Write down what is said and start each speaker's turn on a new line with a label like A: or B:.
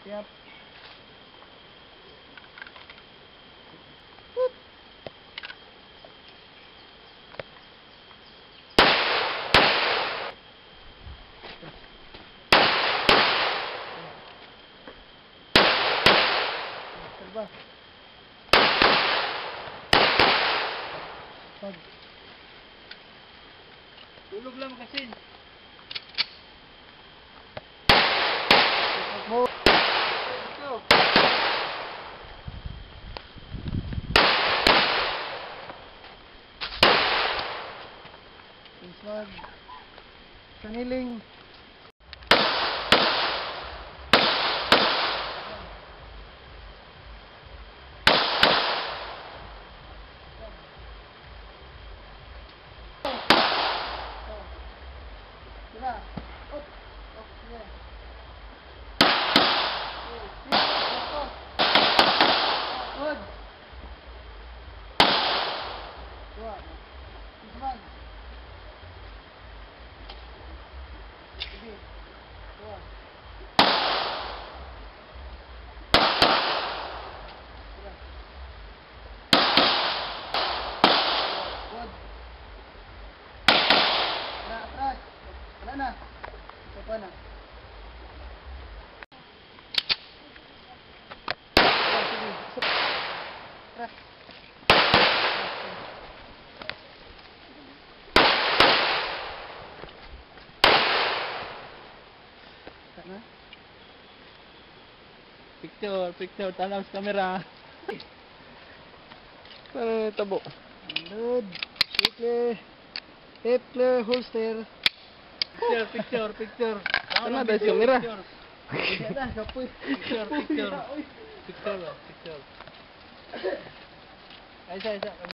A: Siap. Serba. Pag.
B: Tulog lang kasi.
A: Mo.
B: Ito.
A: Pinswag. Sangiling. Tira. Up. Up. Yeah. Good. Dua. Pinswag. Sige. Dua. Tira. Good. Tira, atras. Wala na. Ito pa na. Sige. Tira. Na?
B: Picture, tanaw sa camera.
A: Tabo. Load. Tape clear holster.
B: Picture.
A: Ano ba yung camera?
B: Hindi na, kapoy. Picture. Ay, isa.